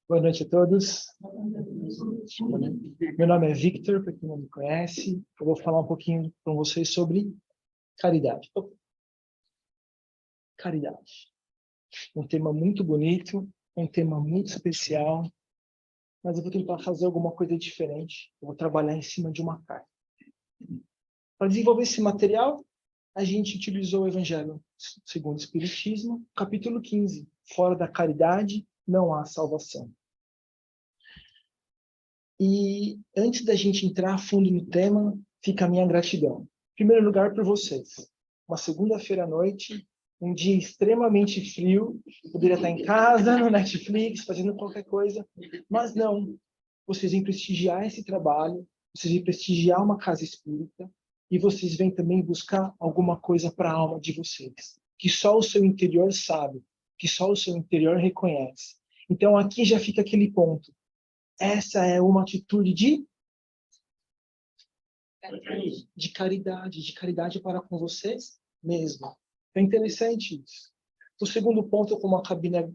Boa noite a todos. Meu nome é Victor, para quem não me conhece. Eu vou falar um pouquinho com vocês sobre caridade. Caridade. Um tema muito bonito, um tema muito especial, mas eu vou tentar fazer alguma coisa diferente. Eu vou trabalhar em cima de uma carta. Para desenvolver esse material, a gente utilizou o Evangelho segundo o Espiritismo, capítulo 15. Fora da caridade, não há salvação. E antes da gente entrar a fundo no tema, fica a minha gratidão. Em primeiro lugar, por vocês. Uma segunda-feira à noite, um dia extremamente frio, eu poderia estar em casa, no Netflix, fazendo qualquer coisa, mas não. Vocês vêm prestigiar esse trabalho, vocês vêm prestigiar uma casa espírita, e vocês vêm também buscar alguma coisa para a alma de vocês, que só o seu interior sabe, que só o seu interior reconhece. Então aqui já fica aquele ponto. Essa é uma atitude de caridade para com vocês mesmo. É interessante isso. O segundo ponto, como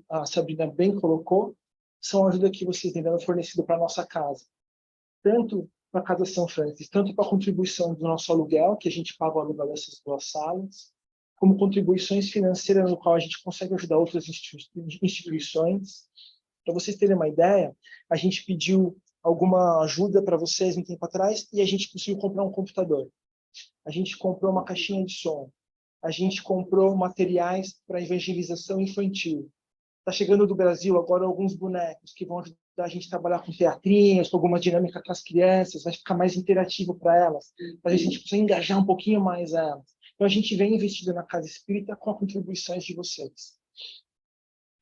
a Sabrina bem colocou, são a ajuda que vocês têm dado fornecido para a nossa casa. Tanto para a Casa São Francisco, tanto para a contribuição do nosso aluguel, que a gente paga o aluguel dessas duas salas, como contribuições financeiras no qual a gente consegue ajudar outras instituições. Para vocês terem uma ideia, a gente pediu alguma ajuda para vocês um tempo atrás e a gente conseguiu comprar um computador. A gente comprou uma caixinha de som. A gente comprou materiais para evangelização infantil. Está chegando do Brasil agora alguns bonecos que vão ajudar a gente a trabalhar com teatrinhos, com alguma dinâmica com as crianças, vai ficar mais interativo para elas, para a gente possa engajar um pouquinho mais elas. Então a gente vem investindo na Casa Espírita com as contribuições de vocês.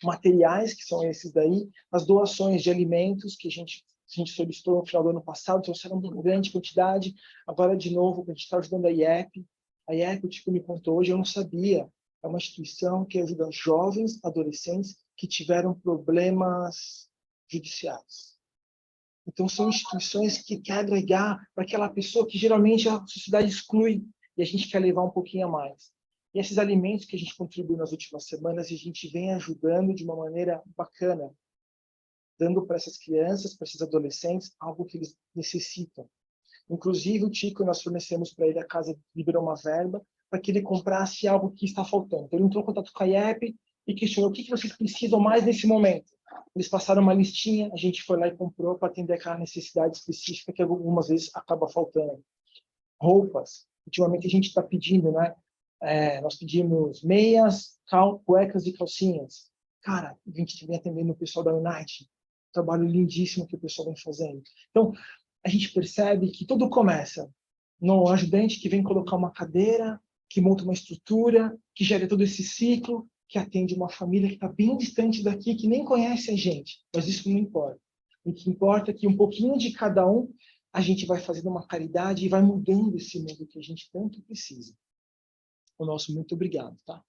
Materiais, que são esses daí, as doações de alimentos que a gente solicitou no final do ano passado, trouxeram uma grande quantidade, agora de novo, a gente está ajudando a IEP. A IEP, o Tico me contou hoje, eu não sabia, é uma instituição que ajuda jovens, adolescentes, que tiveram problemas judiciais. Então, são instituições que querem agregar para aquela pessoa que geralmente a sociedade exclui, e a gente quer levar um pouquinho a mais. E esses alimentos que a gente contribuiu nas últimas semanas, a gente vem ajudando de uma maneira bacana, dando para essas crianças, para esses adolescentes, algo que eles necessitam. Inclusive, o Tico, nós fornecemos para ele, a casa liberou uma verba para que ele comprasse algo que está faltando. Então, ele entrou em contato com a IEP e questionou o que vocês precisam mais nesse momento. Eles passaram uma listinha, a gente foi lá e comprou para atender aquela necessidade específica que algumas vezes acaba faltando. Roupas. Ultimamente a gente está pedindo, né? Nós pedimos meias, cuecas e calcinhas. Cara, a gente vem atendendo o pessoal da Unite. Trabalho lindíssimo que o pessoal vem fazendo. Então, a gente percebe que tudo começa no ajudante que vem colocar uma cadeira, que monta uma estrutura, que gera todo esse ciclo, que atende uma família que está bem distante daqui, que nem conhece a gente. Mas isso não importa. O que importa é que um pouquinho de cada um, a gente vai fazendo uma caridade e vai mudando esse mundo que a gente tanto precisa. O nosso muito obrigado, tá?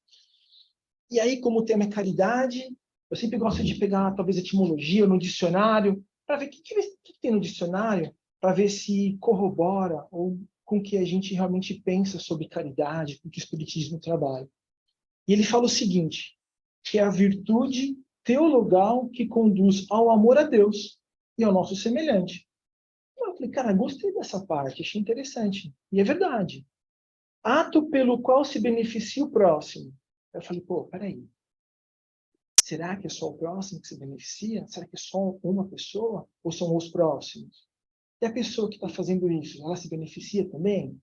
E aí, como o tema é caridade, eu sempre gosto de pegar, talvez, etimologia no dicionário, para ver o que tem no dicionário, para ver se corrobora ou com o que a gente realmente pensa sobre caridade, com o que o Espiritismo trabalha. E ele fala o seguinte, que é a virtude teologal que conduz ao amor a Deus e ao nosso semelhante. Eu falei, cara, gostei dessa parte, achei interessante. E é verdade. Ato pelo qual se beneficia o próximo. Eu falei, pô, peraí. Será que é só o próximo que se beneficia? Será que é só uma pessoa? Ou são os próximos? E a pessoa que está fazendo isso, ela se beneficia também?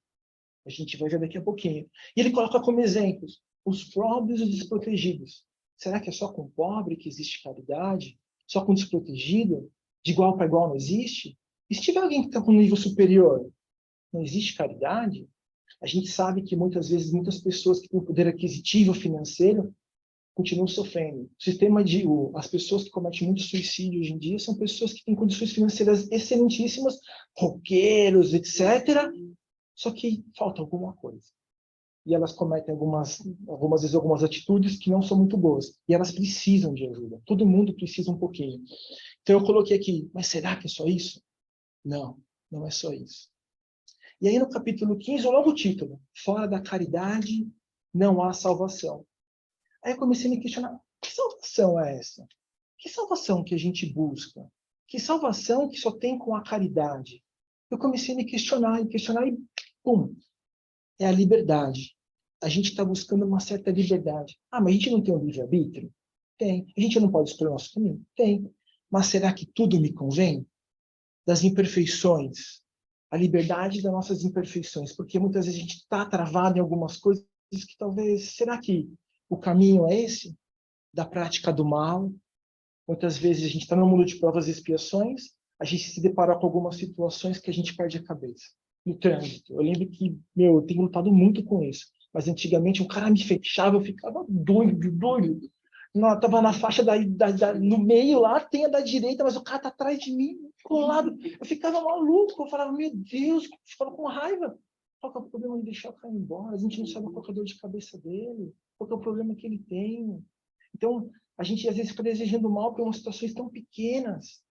A gente vai ver daqui a pouquinho. E ele coloca como exemplos os pobres e os desprotegidos. Será que é só com o pobre que existe caridade? Só com o desprotegido? De igual para igual não existe? E se tiver alguém que está com um nível superior, não existe caridade? A gente sabe que muitas vezes muitas pessoas que têm poder aquisitivo financeiro continuam sofrendo. As pessoas que cometem muito suicídio hoje em dia são pessoas que têm condições financeiras excelentíssimas, roqueiros, etc. Só que falta alguma coisa. E elas cometem algumas vezes algumas atitudes que não são muito boas. E elas precisam de ajuda. Todo mundo precisa um pouquinho. Então eu coloquei aqui, mas será que é só isso? Não, não é só isso. E aí no capítulo 15, o novo título, Fora da caridade não há salvação. Aí eu comecei a me questionar, que salvação é essa? Que salvação que a gente busca? Que salvação que só tem com a caridade? Eu comecei a me questionar e pum, é a liberdade. A gente está buscando uma certa liberdade. Ah, mas a gente não tem um livre-arbítrio? Tem. A gente não pode escolher o nosso caminho? Tem. Mas será que tudo me convém? Das imperfeições. A liberdade das nossas imperfeições. Porque muitas vezes a gente está travado em algumas coisas que talvez... Será que o caminho é esse? Da prática do mal? Muitas vezes a gente está no mundo de provas e expiações, a gente se depara com algumas situações que a gente perde a cabeça. No trânsito. Eu lembro que, eu tenho lutado muito com isso. Mas antigamente um cara me fechava, eu ficava doido. Não, tava na faixa no meio lá, tem a da direita, mas o cara tá atrás de mim, colado. Eu ficava maluco, eu falava, meu Deus, eu ficava com raiva. Qual que é o problema de deixar o cara embora? A gente não sabe qual que é a dor de cabeça dele, qual que é o problema que ele tem. Então, a gente às vezes fica desejando mal por umas situações tão pequenas,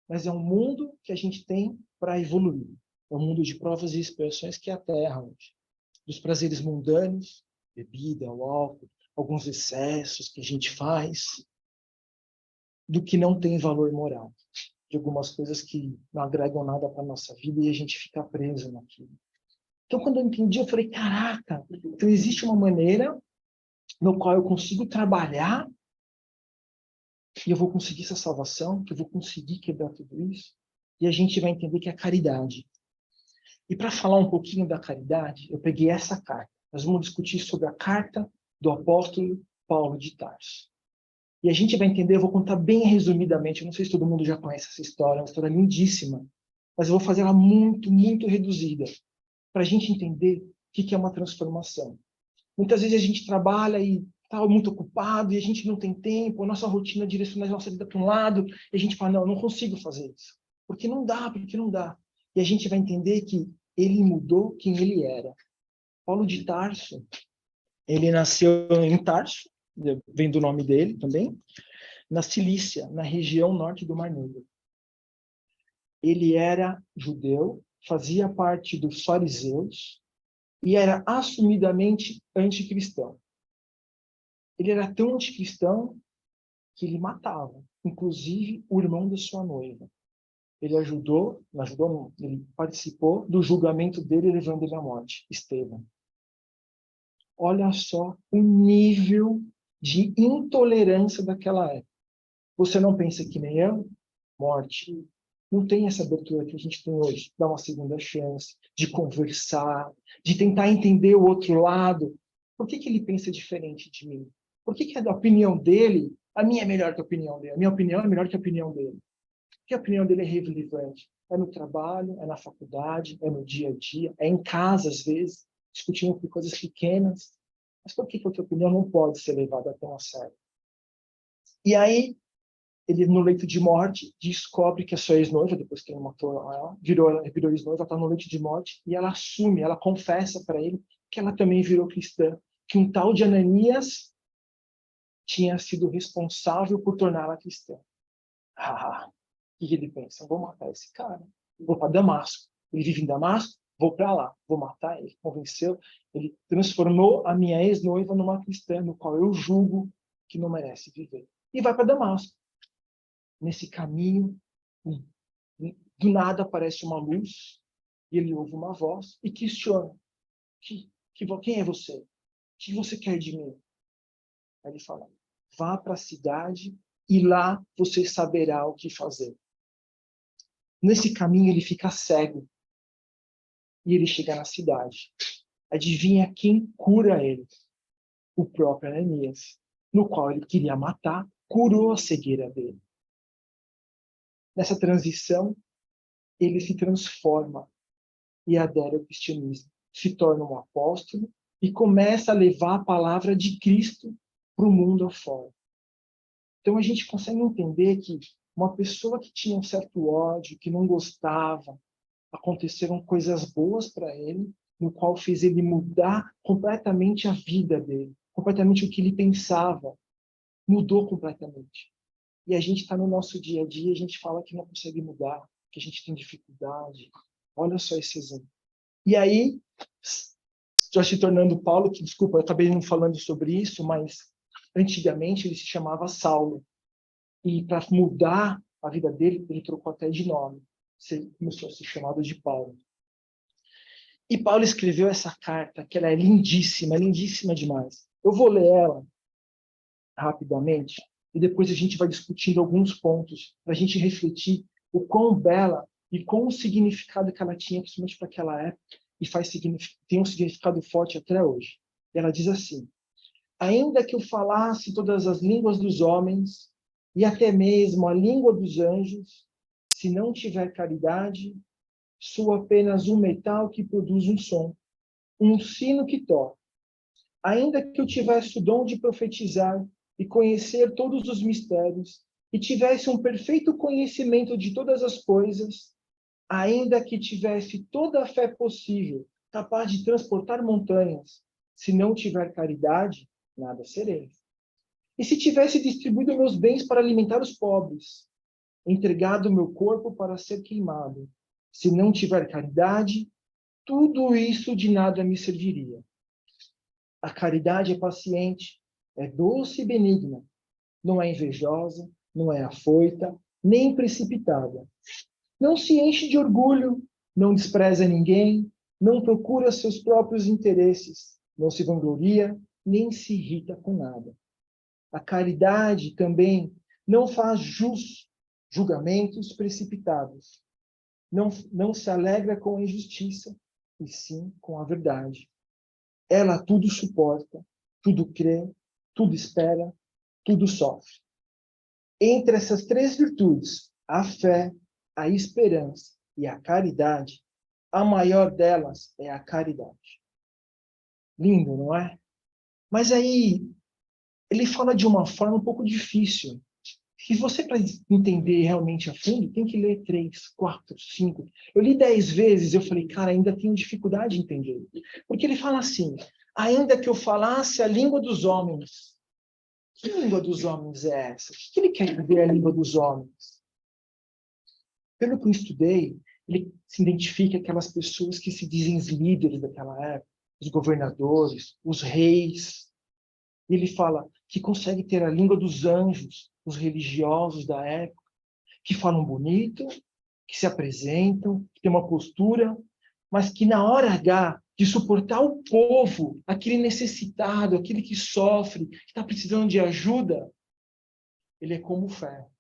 mas é um mundo que a gente tem para evoluir. É um mundo de provas e expiações que é a Terra hoje. Dos prazeres mundanos, bebida, o álcool, alguns excessos que a gente faz, do que não tem valor moral, de algumas coisas que não agregam nada para a nossa vida e a gente fica preso naquilo. Então, quando eu entendi, eu falei, caraca, então existe uma maneira no qual eu consigo trabalhar e eu vou conseguir essa salvação, que eu vou conseguir quebrar tudo isso, e a gente vai entender que é a caridade. E para falar um pouquinho da caridade, eu peguei essa carta. Nós vamos discutir sobre a carta do apóstolo Paulo de Tarso. E a gente vai entender, eu vou contar bem resumidamente, eu não sei se todo mundo já conhece essa história, é uma história lindíssima, mas eu vou fazer ela muito, muito reduzida, para a gente entender o que é uma transformação. Muitas vezes a gente trabalha e está muito ocupado e a gente não tem tempo, a nossa rotina direciona a nossa vida para um lado, e a gente fala, não consigo fazer isso. Porque não dá, porque não dá. E a gente vai entender que ele mudou quem ele era. Paulo de Tarso, ele nasceu em Tarso, vem do nome dele também, na Cilícia, na região norte do Mar Negro. Ele era judeu, fazia parte dos fariseus e era assumidamente anticristão. Ele era tão anticristão que ele matava, inclusive o irmão da sua noiva. Ele ele participou do julgamento dele, levando ele à morte, Estevão. Olha só o nível de intolerância daquela época. Você não pensa que nem eu? Morte. Não tem essa abertura que a gente tem hoje, dar uma segunda chance, de conversar, de tentar entender o outro lado. Por que ele pensa diferente de mim? Por que a opinião dele, a minha é melhor que a opinião dele? A minha opinião é melhor que a opinião dele. Porque a opinião dele é relevante. É no trabalho, é na faculdade, é no dia a dia, é em casa, às vezes, discutindo por coisas pequenas. Mas por que a tua opinião não pode ser levada tão a sério? E aí, ele, no leito de morte, descobre que a sua ex-noiva, depois que ele matou ela, virou ex-noiva, ela está no leito de morte, e ela assume, ela confessa para ele que ela também virou cristã, que um tal de Ananias tinha sido responsável por torná-la cristã. O que ele pensa? Vou matar esse cara. Vou para Damasco. Ele vive em Damasco, vou para lá. Vou matar ele. Convenceu. Ele transformou a minha ex-noiva numa cristã, no qual eu julgo que não merece viver. E vai para Damasco. Nesse caminho, do nada aparece uma luz, e ele ouve uma voz e questiona: quem é você? O que você quer de mim? Aí ele fala: vá para a cidade e lá você saberá o que fazer. Nesse caminho ele fica cego e ele chega na cidade. Adivinha quem cura ele? O próprio Ananias, no qual ele queria matar, curou a cegueira dele. Nessa transição, ele se transforma e adere ao cristianismo, se torna um apóstolo e começa a levar a palavra de Cristo para o mundo afora. Então a gente consegue entender que uma pessoa que tinha um certo ódio, que não gostava, aconteceram coisas boas para ele, no qual fez ele mudar completamente a vida dele, completamente o que ele pensava, mudou completamente. E a gente está no nosso dia a dia, a gente fala que não consegue mudar, que a gente tem dificuldade. Olha só esse exemplo. E aí, já se tornando Paulo, que, desculpa, eu acabei não falando sobre isso, mas antigamente ele se chamava Saulo. E para mudar a vida dele, ele trocou até de nome. Ele começou a ser chamado de Paulo. E Paulo escreveu essa carta, que ela é lindíssima, lindíssima demais. Eu vou ler ela rapidamente, e depois a gente vai discutindo alguns pontos, para a gente refletir o quão bela e quão significado que ela tinha, principalmente para aquela época, e tem um significado forte até hoje. E ela diz assim: ainda que eu falasse todas as línguas dos homens, e até mesmo a língua dos anjos, se não tiver caridade, sou apenas um metal que produz um som, um sino que toca. Ainda que eu tivesse o dom de profetizar e conhecer todos os mistérios, e tivesse um perfeito conhecimento de todas as coisas, ainda que tivesse toda a fé possível, capaz de transportar montanhas, se não tiver caridade, nada serei. E se tivesse distribuído meus bens para alimentar os pobres, entregado meu corpo para ser queimado, se não tiver caridade, tudo isso de nada me serviria. A caridade é paciente, é doce e benigna, não é invejosa, não é afoita, nem precipitada. Não se enche de orgulho, não despreza ninguém, não procura seus próprios interesses, não se vangloria, nem se irrita com nada. A caridade também não faz julgamentos precipitados. Não se alegra com a injustiça, e sim com a verdade. Ela tudo suporta, tudo crê, tudo espera, tudo sofre. Entre essas três virtudes, a fé, a esperança e a caridade, a maior delas é a caridade. Lindo, não é? Mas aí, ele fala de uma forma um pouco difícil. Se você, para entender realmente a fundo, tem que ler 3, 4, 5. Eu li 10 vezes, eu falei, cara, ainda tenho dificuldade de entender. Porque ele fala assim, ainda que eu falasse a língua dos homens. Que língua dos homens é essa? O que ele quer dizer a língua dos homens? Pelo que eu estudei, ele se identifica aquelas pessoas que se dizem os líderes daquela época, os governadores, os reis. E ele fala que consegue ter a língua dos anjos, os religiosos da época, que falam bonito, que se apresentam, que têm uma postura, mas que na hora H de suportar o povo, aquele necessitado, aquele que sofre, que está precisando de ajuda, ele é como o ferro,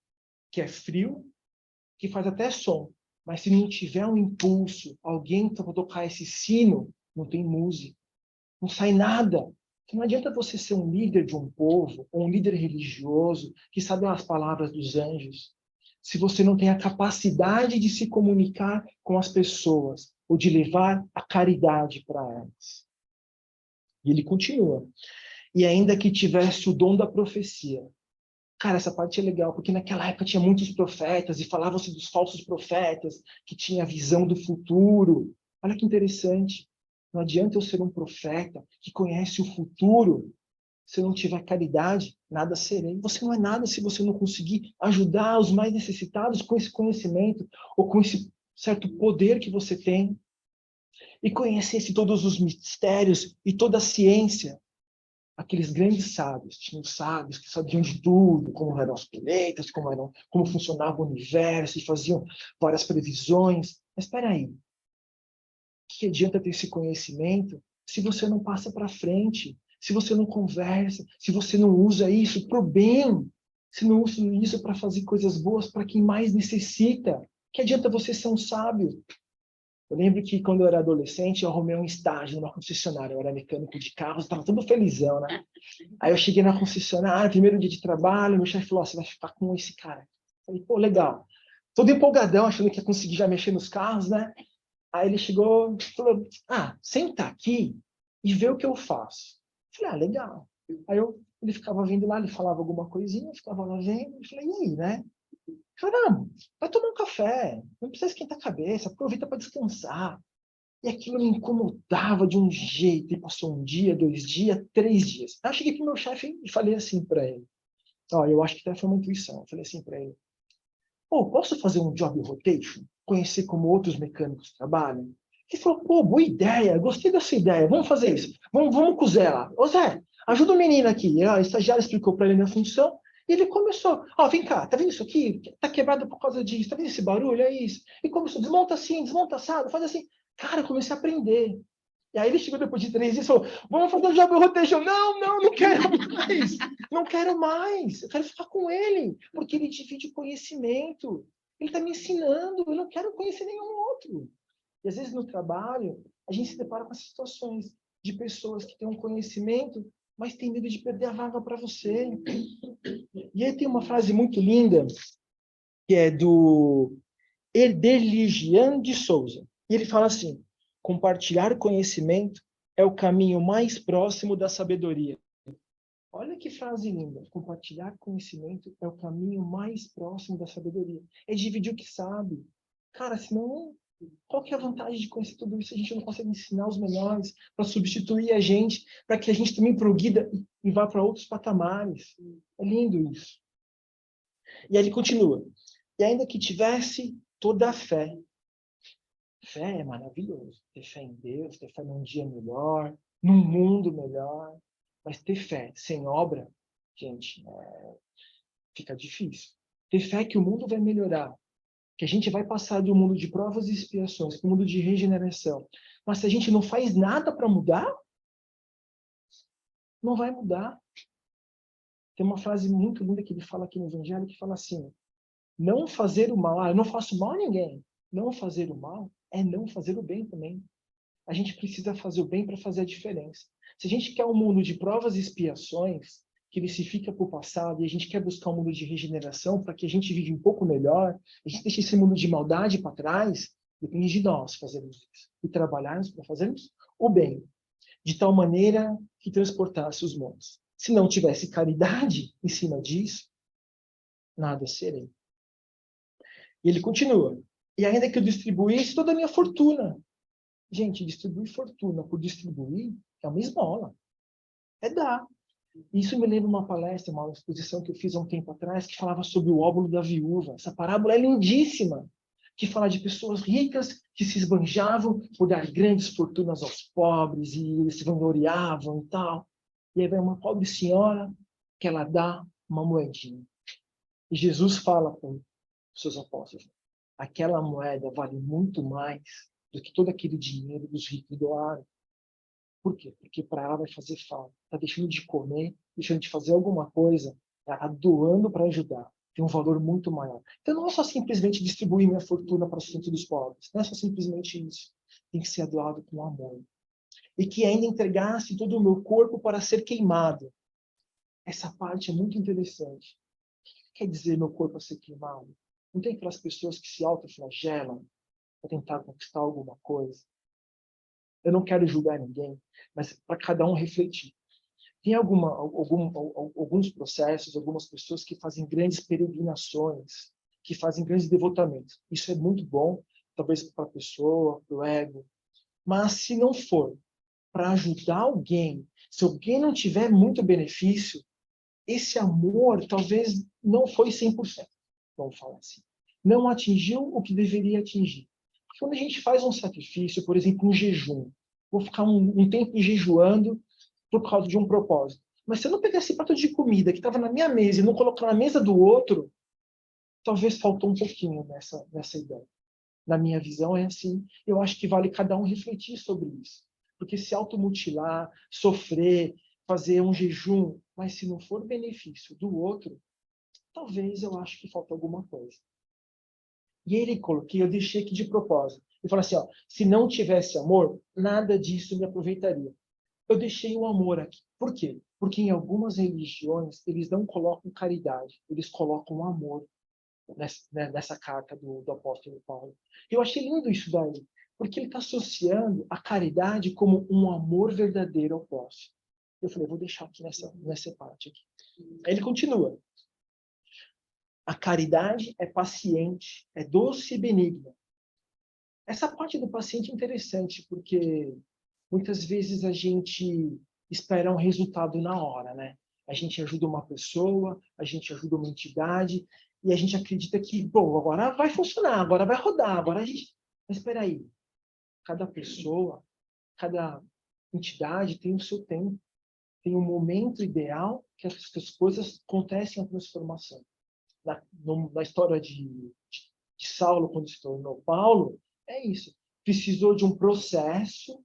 que é frio, que faz até som, mas se não tiver um impulso, alguém para tocar esse sino, não tem música, não sai nada. Então, não adianta você ser um líder de um povo, ou um líder religioso, que sabe as palavras dos anjos, se você não tem a capacidade de se comunicar com as pessoas, ou de levar a caridade para elas. E ele continua. E ainda que tivesse o dom da profecia. Cara, essa parte é legal, porque naquela época tinha muitos profetas, e falavam-se dos falsos profetas, que tinha a visão do futuro. Olha que interessante. Não adianta eu ser um profeta que conhece o futuro. Se eu não tiver caridade, nada serei. Você não é nada se você não conseguir ajudar os mais necessitados com esse conhecimento, ou com esse certo poder que você tem. E conhecesse todos os mistérios e toda a ciência. Aqueles grandes sábios, tinham sábios que sabiam de tudo, como eram os planetas, como funcionava o universo, e faziam várias previsões. Mas espera aí, que adianta ter esse conhecimento se você não passa para frente, se você não conversa, se você não usa isso para o bem, se não usa isso para fazer coisas boas para quem mais necessita? Que adianta você ser um sábio? Eu lembro que quando eu era adolescente, eu arrumei um estágio numa concessionária. Eu era mecânico de carros, estava todo felizão, né? Aí eu cheguei na concessionária, primeiro dia de trabalho, meu chefe falou, você vai ficar com esse cara. Eu falei, pô, legal. Todo empolgadão, achando que ia conseguir já mexer nos carros, né? Aí ele chegou e falou, senta aqui e vê o que eu faço. Eu falei, legal. Aí ele ficava vendo lá, ele falava alguma coisinha, eu ficava lá vendo. Eu falei, e aí, né? Caramba, vai tomar um café, não precisa esquentar a cabeça, aproveita para descansar. E aquilo me incomodava de um jeito, e passou 1 dia, 2 dias, 3 dias. Aí eu cheguei para o meu chefe e falei assim para ele, eu acho que até foi uma intuição, eu falei assim para ele, posso fazer um job rotation? Conhecer como outros mecânicos trabalham? Ele falou, boa ideia, gostei dessa ideia, vamos fazer isso, vamos com o Zé lá. Ô Zé, ajuda o menino aqui. A estagiária explicou para ele a minha função, E ele começou, ó, vem cá, tá vendo isso aqui? Tá quebrado por causa disso, tá vendo esse barulho? É isso. E começou, desmonta assim, desmonta assado, faz assim. Cara, eu comecei a aprender. E aí ele chegou depois de 3 dias e falou, vamos fazer o job rotation. Não, não quero mais. Não quero mais. Eu quero ficar com ele, porque ele divide conhecimento. Ele está me ensinando, eu não quero conhecer nenhum outro. E às vezes no trabalho, a gente se depara com essas situações de pessoas que têm um conhecimento, mas têm medo de perder a vaga para você. E aí tem uma frase muito linda, que é do Erdeligian de Souza. E ele fala assim, compartilhar conhecimento é o caminho mais próximo da sabedoria. Olha que frase linda. Compartilhar conhecimento é o caminho mais próximo da sabedoria. É dividir o que sabe. Cara, senão, qual que é a vantagem de conhecer tudo isso? A gente não consegue ensinar os melhores para substituir a gente, para que a gente também progrida e vá para outros patamares. É lindo isso. E aí ele continua. E ainda que tivesse toda a fé. Fé é maravilhoso. Ter fé em Deus, ter fé num dia melhor, num mundo melhor. Mas ter fé sem obra, gente, fica difícil. Ter fé que o mundo vai melhorar, que a gente vai passar de um mundo de provas e expiações para um mundo de regeneração. Mas se a gente não faz nada para mudar, não vai mudar. Tem uma frase muito linda que ele fala aqui no Evangelho, que fala assim, não fazer o mal, eu não faço mal a ninguém. Não fazer o mal é não fazer o bem também. A gente precisa fazer o bem para fazer a diferença. Se a gente quer um mundo de provas e expiações, que ele se fica para o passado, e a gente quer buscar um mundo de regeneração para que a gente viva um pouco melhor, a gente deixe esse mundo de maldade para trás, depende de nós fazermos isso. E trabalharmos para fazermos o bem, de tal maneira que transportasse os montes. Se não tivesse caridade em cima disso, nada serei. E ele continua. E ainda que eu distribuísse toda a minha fortuna. Gente, distribuir fortuna por distribuir é uma esmola. É dar. Isso me lembra uma palestra, uma exposição que eu fiz há um tempo atrás, que falava sobre o óbolo da viúva. Essa parábola é lindíssima, que fala de pessoas ricas que se esbanjavam por dar grandes fortunas aos pobres e eles se vangloriavam e tal. E aí vem uma pobre senhora que ela dá uma moedinha. E Jesus fala com os seus apóstolos, aquela moeda vale muito mais do que todo aquele dinheiro dos ricos doaram. Por quê? Porque para ela vai fazer falta. Está deixando de comer, deixando de fazer alguma coisa, ela está doando para ajudar. Tem um valor muito maior. Então não é só simplesmente distribuir minha fortuna para o centro dos pobres. Não é só simplesmente isso. Tem que ser doado com amor. E que ainda entregasse todo o meu corpo para ser queimado. Essa parte é muito interessante. O que quer dizer meu corpo a ser queimado? Não tem aquelas pessoas que se autoflagelam para tentar conquistar alguma coisa? Eu não quero julgar ninguém, mas para cada um refletir. Tem alguns processos, algumas pessoas que fazem grandes peregrinações, que fazem grandes devotamentos. Isso é muito bom, talvez para a pessoa, para o ego. Mas se não for para ajudar alguém, se alguém não tiver muito benefício, esse amor talvez não foi 100%, vamos falar assim. Não atingiu o que deveria atingir. Porque quando a gente faz um sacrifício, por exemplo, um jejum, vou ficar um tempo jejuando por causa de um propósito. Mas se eu não pegar esse prato de comida que estava na minha mesa e não colocar na mesa do outro, talvez faltou um pouquinho nessa ideia. Na minha visão é assim. Eu acho que vale cada um refletir sobre isso. Porque se automutilar, sofrer, fazer um jejum, mas se não for benefício do outro, talvez eu acho que falta alguma coisa. E ele coloquei, eu deixei aqui de propósito. Ele falou assim, ó, se não tivesse amor, nada disso me aproveitaria. Eu deixei o amor aqui. Por quê? Porque em algumas religiões, eles não colocam caridade, eles colocam amor nessa carta do apóstolo Paulo. Eu achei lindo isso daí, porque ele está associando a caridade como um amor verdadeiro ao próximo. Eu falei, vou deixar aqui nessa parte aqui. Aí ele continua. A caridade é paciente, é doce e benigna. Essa parte do paciente é interessante, porque muitas vezes a gente espera um resultado na hora, né? A gente ajuda uma pessoa, a gente ajuda uma entidade, e a gente acredita que, bom, agora vai funcionar, agora vai rodar, agora a gente... Mas espera aí, cada pessoa, cada entidade tem o seu tempo. tem um momento ideal que as coisas acontecem a transformação. Na história de Saulo, quando se tornou Paulo, é isso. Precisou de um processo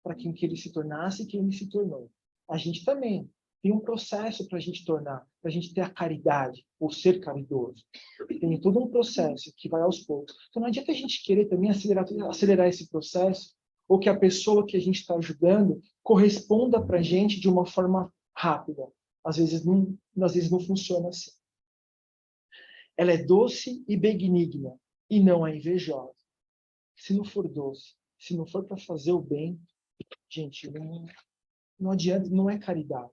para que ele se tornasse quem ele se tornou. A gente também tem um processo para a gente tornar, para a gente ter a caridade, ou ser caridoso. Tem todo um processo que vai aos poucos. Então não adianta a gente querer também acelerar esse processo, ou que a pessoa que a gente está ajudando corresponda para a gente de uma forma rápida. Às vezes não funciona assim. Ela é doce e benigna, e não é invejosa. Se não for doce, se não for para fazer o bem, gente, não adianta, não é caridade.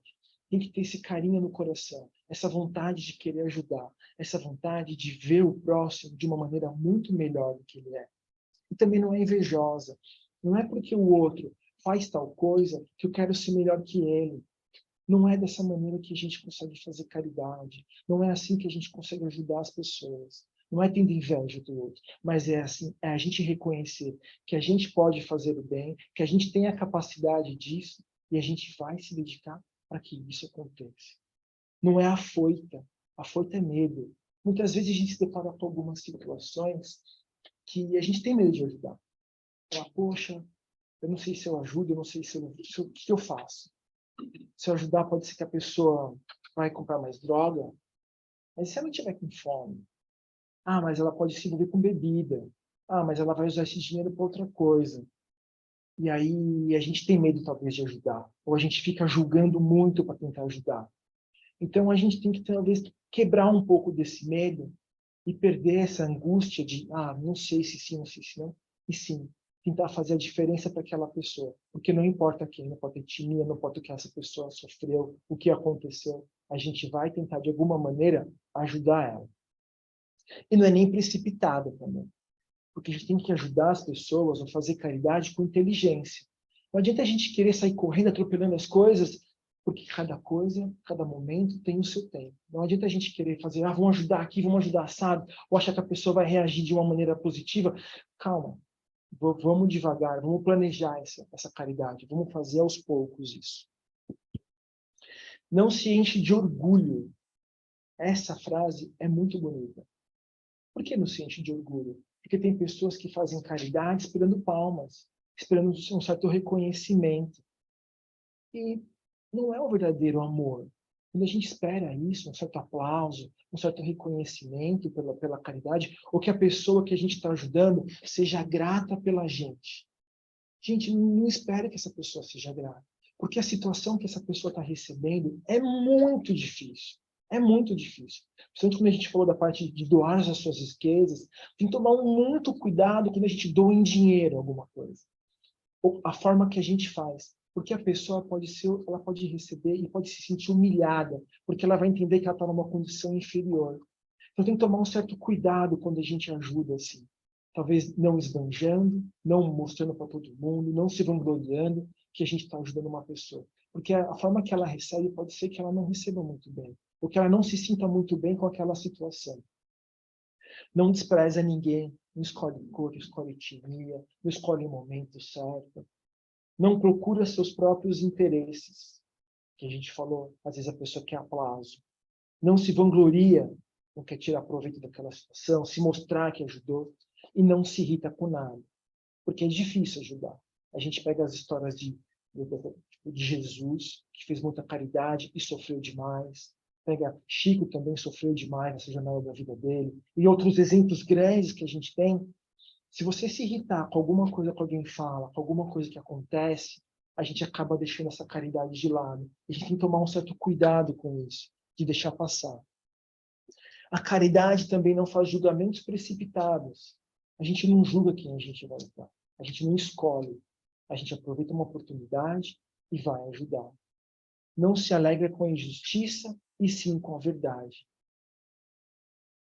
Tem que ter esse carinho no coração, essa vontade de querer ajudar, essa vontade de ver o próximo de uma maneira muito melhor do que ele é. E também não é invejosa. Não é porque o outro faz tal coisa que eu quero ser melhor que ele. Não é dessa maneira que a gente consegue fazer caridade. Não é assim que a gente consegue ajudar as pessoas. Não é tendo inveja do outro, mas é assim, é a gente reconhecer que a gente pode fazer o bem, que a gente tem a capacidade disso e a gente vai se dedicar para que isso aconteça. Não é afoita. Afoita é medo. Muitas vezes a gente se depara com algumas situações que a gente tem medo de ajudar. Fala, poxa, eu não sei se eu ajudo, eu não sei o que eu faço. Se eu ajudar, pode ser que a pessoa vai comprar mais droga. Mas se ela estiver com fome, mas ela pode se envolver com bebida. Mas ela vai usar esse dinheiro para outra coisa. E aí a gente tem medo, talvez, de ajudar. Ou a gente fica julgando muito para tentar ajudar. Então a gente tem que, talvez, quebrar um pouco desse medo e perder essa angústia de, não sei se sim, não sei se não. E sim, tentar fazer a diferença para aquela pessoa. Porque não importa quem, não importa a etnia, não importa o que essa pessoa sofreu, o que aconteceu, a gente vai tentar, de alguma maneira, ajudar ela. E não é nem precipitada também. Porque a gente tem que ajudar as pessoas a fazer caridade com inteligência. Não adianta a gente querer sair correndo, atropelando as coisas, porque cada coisa, cada momento tem o seu tempo. Não adianta a gente querer fazer, vamos ajudar aqui, vamos ajudar assado, ou achar que a pessoa vai reagir de uma maneira positiva. Calma, vamos devagar, vamos planejar essa caridade, vamos fazer aos poucos isso. Não se enche de orgulho. Essa frase é muito bonita. Por que não se enche de orgulho? Porque tem pessoas que fazem caridade esperando palmas, esperando um certo reconhecimento. E não é o verdadeiro amor. Quando a gente espera isso, um certo aplauso, um certo reconhecimento pela caridade, ou que a pessoa que a gente está ajudando seja grata pela gente. Gente, não espere que essa pessoa seja grata. Porque a situação que essa pessoa está recebendo é muito difícil. É muito difícil. Principalmente quando a gente falou da parte de doar as suas riquezas, tem que tomar muito cuidado quando a gente doa em dinheiro alguma coisa. Ou a forma que a gente faz. Porque a pessoa ela pode receber e pode se sentir humilhada, porque ela vai entender que ela está numa condição inferior. Então tem que tomar um certo cuidado quando a gente ajuda assim. Talvez não esbanjando, não mostrando para todo mundo, não se vangloriando que a gente está ajudando uma pessoa. Porque a forma que ela recebe pode ser que ela não receba muito bem, ou que ela não se sinta muito bem com aquela situação. Não despreza ninguém, não escolhe cor, não escolhe etnia, não escolhe o momento certo. Não procura seus próprios interesses, que a gente falou, às vezes a pessoa quer aplauso. Não se vangloria, não quer tirar proveito daquela situação, se mostrar que ajudou, e não se irrita com nada, porque é difícil ajudar. A gente pega as histórias de Jesus, que fez muita caridade e sofreu demais. Pega Chico, também sofreu demais nessa jornada da vida dele. E outros exemplos grandes que a gente tem. Se você se irritar com alguma coisa que alguém fala, com alguma coisa que acontece, a gente acaba deixando essa caridade de lado. A gente tem que tomar um certo cuidado com isso, de deixar passar. A caridade também não faz julgamentos precipitados. A gente não julga quem a gente vai ajudar. A gente não escolhe. A gente aproveita uma oportunidade e vai ajudar. Não se alegra com a injustiça, e sim com a verdade.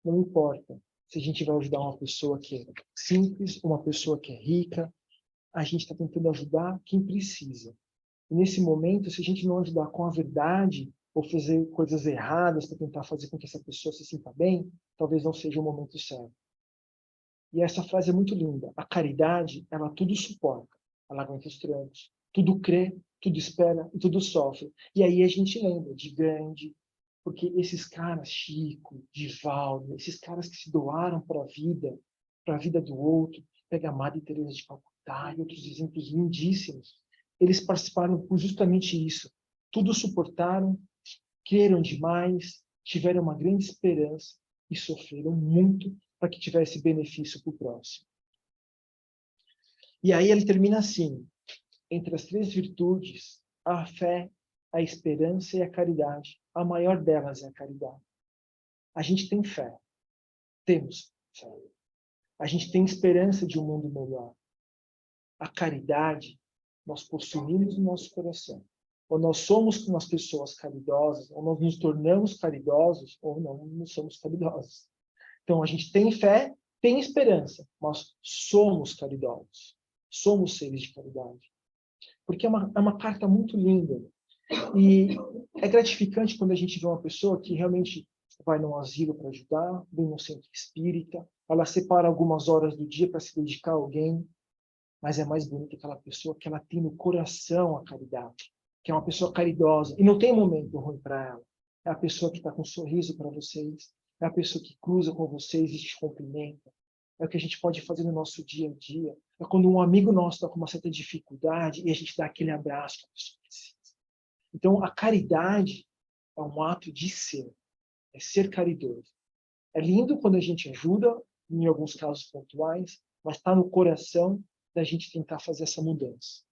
Não importa se a gente vai ajudar uma pessoa que é simples, uma pessoa que é rica, a gente está tentando ajudar quem precisa. E nesse momento, se a gente não ajudar com a verdade, ou fazer coisas erradas para tentar fazer com que essa pessoa se sinta bem, talvez não seja o momento certo. E essa frase é muito linda. A caridade, ela tudo suporta. Ela aguenta os trancos. Tudo crê, tudo espera e tudo sofre. E aí a gente lembra de Gandhi, porque esses caras, Chico, Divaldo, esses caras que se doaram para a vida do outro, pega a Madre Teresa de Calcutá e outros exemplos lindíssimos, eles participaram por justamente isso. Tudo suportaram, creram demais, tiveram uma grande esperança e sofreram muito para que tivesse benefício para o próximo. E aí ele termina assim: entre as 3 virtudes, a fé, a esperança e a caridade. A maior delas é a caridade. A gente tem fé. Temos fé. A gente tem esperança de um mundo melhor. A caridade, nós possuímos no nosso coração. Ou nós somos umas pessoas caridosas, ou nós nos tornamos caridosos, ou não somos caridosos. Então, a gente tem fé, tem esperança, mas somos caridosos. Somos seres de caridade. Porque é uma carta muito linda. E é gratificante quando a gente vê uma pessoa que realmente vai num asilo para ajudar, vem num centro espírita, ela separa algumas horas do dia para se dedicar a alguém, mas é mais bonita aquela pessoa que ela tem no coração a caridade, que é uma pessoa caridosa, e não tem momento ruim para ela. É a pessoa que está com um sorriso para vocês, é a pessoa que cruza com vocês e te cumprimenta. É o que a gente pode fazer no nosso dia a dia. É quando um amigo nosso está com uma certa dificuldade e a gente dá aquele abraço que a pessoa precisa. Então, a caridade é um ato de ser, é ser caridoso. É lindo quando a gente ajuda, em alguns casos pontuais, mas está no coração da gente tentar fazer essa mudança.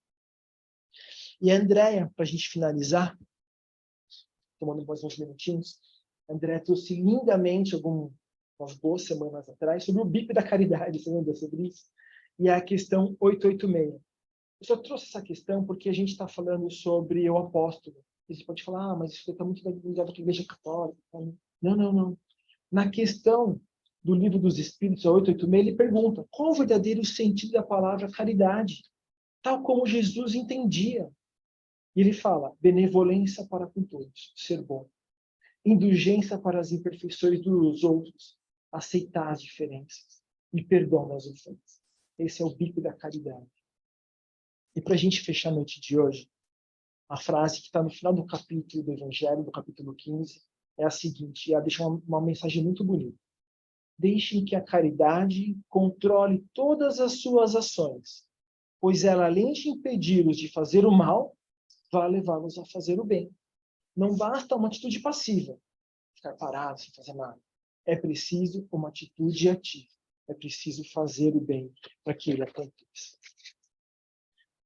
E a Andréia, para a gente finalizar, tomando mais uns minutinhos, a Andréia trouxe lindamente, umas boas semanas atrás, sobre o BIP da caridade, você lembra sobre isso? E a questão 886. Eu só trouxe essa questão porque a gente está falando sobre o apóstolo. Você pode falar, mas isso está muito ligado com a Igreja Católica. Não, não, não. Na questão do Livro dos Espíritos, a 886, ele pergunta qual o verdadeiro sentido da palavra caridade, tal como Jesus entendia. E ele fala, benevolência para com todos, ser bom. Indulgência para as imperfeições dos outros, aceitar as diferenças e perdão das ofensas. Esse é o bico da caridade. E para a gente fechar a noite de hoje, a frase que está no final do capítulo do Evangelho, do capítulo 15, é a seguinte, e ela deixa uma mensagem muito bonita. Deixem que a caridade controle todas as suas ações, pois ela, além de impedi-los de fazer o mal, vai levá-los a fazer o bem. Não basta uma atitude passiva, ficar parado sem fazer nada. É preciso uma atitude ativa. É preciso fazer o bem para que ele aconteça.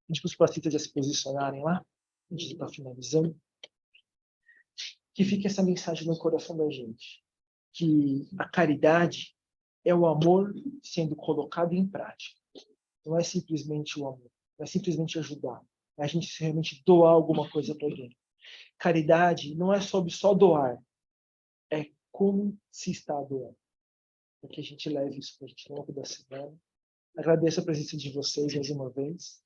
A gente para os pacientes já se posicionarem lá, a gente está finalizando. Que fique essa mensagem no coração da gente. Que a caridade é o amor sendo colocado em prática. Não é simplesmente o amor. Não é simplesmente ajudar. É a gente realmente doar alguma coisa para alguém. Caridade não é sobre só doar. É como se está doando. Para que a gente leve isso para a gente ao longo da semana. Agradeço a presença de vocês mais uma vez.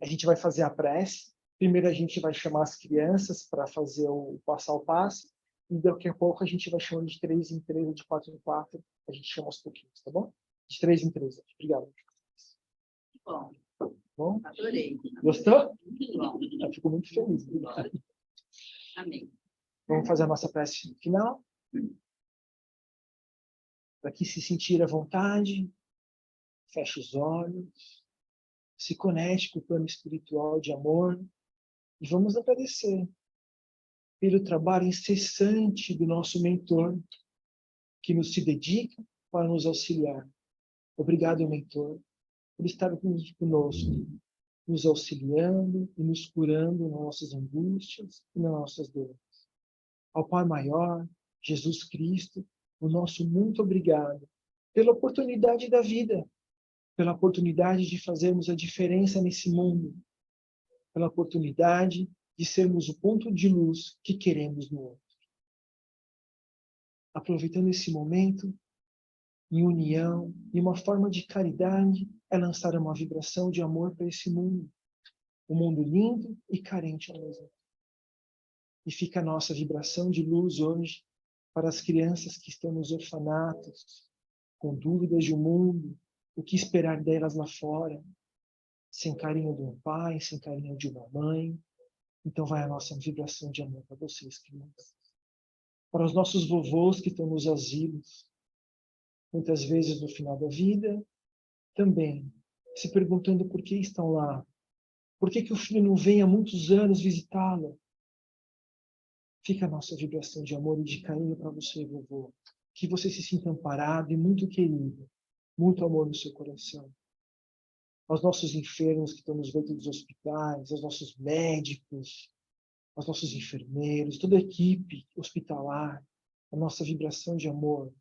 A gente vai fazer a prece. Primeiro a gente vai chamar as crianças para fazer o passar o passe. E daqui a pouco a gente vai chamando de 3 em 3, de 4 em 4. A gente chama aos pouquinhos, tá bom? De 3 em 3. Obrigado. Bom, Bom? adorei. Gostou? Muito bom. Eu fico muito feliz. Obrigado. Amém. Vamos fazer a nossa prece final. Para que se sentir à vontade, feche os olhos, se conecte com o plano espiritual de amor e vamos agradecer pelo trabalho incessante do nosso mentor, que nos se dedica para nos auxiliar. Obrigado, mentor, por estar conosco, nos auxiliando e nos curando nas nossas angústias e nas nossas dores. Ao Pai Maior, Jesus Cristo, o nosso muito obrigado pela oportunidade da vida, pela oportunidade de fazermos a diferença nesse mundo, pela oportunidade de sermos o ponto de luz que queremos no outro. Aproveitando esse momento, em união, e uma forma de caridade, é lançar uma vibração de amor para esse mundo. Um mundo lindo e carente ao mesmo tempo. E fica a nossa vibração de luz hoje para as crianças que estão nos orfanatos, com dúvidas de um mundo, o que esperar delas lá fora. sem carinho de um pai, sem carinho de uma mãe. Então vai a nossa vibração de amor para vocês, crianças. Para os nossos vovôs que estão nos asilos, muitas vezes no final da vida, também se perguntando por que estão lá. Por que o filho não vem há muitos anos visitá-lo? Fica a nossa vibração de amor e de carinho para você, vovô. Que você se sinta amparado e muito querido. Muito amor no seu coração. Aos nossos enfermos que estão nos leitos dos hospitais, aos nossos médicos, aos nossos enfermeiros, toda a equipe hospitalar, a nossa vibração de amor.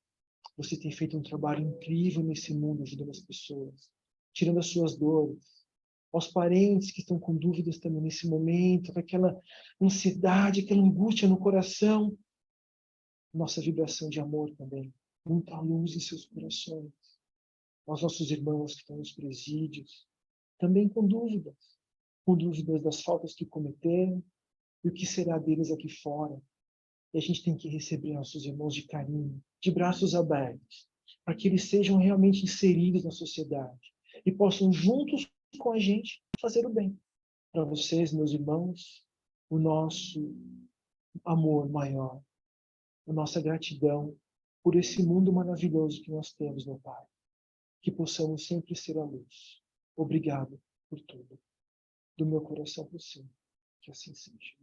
Você tem feito um trabalho incrível nesse mundo, ajudando as pessoas, tirando as suas dores. Aos parentes que estão com dúvidas também nesse momento, com aquela ansiedade, aquela angústia no coração. Nossa vibração de amor também. Muita luz em seus corações. Aos nossos irmãos que estão nos presídios, também com dúvidas das faltas que cometeram e o que será deles aqui fora. E a gente tem que receber nossos irmãos de carinho, de braços abertos, para que eles sejam realmente inseridos na sociedade e possam, juntos com a gente, fazer o bem. Para vocês, meus irmãos, o nosso amor maior, a nossa gratidão por esse mundo maravilhoso que nós temos, meu Pai. Que possamos sempre ser a luz. Obrigado por tudo. Do meu coração para o seu. Que assim seja.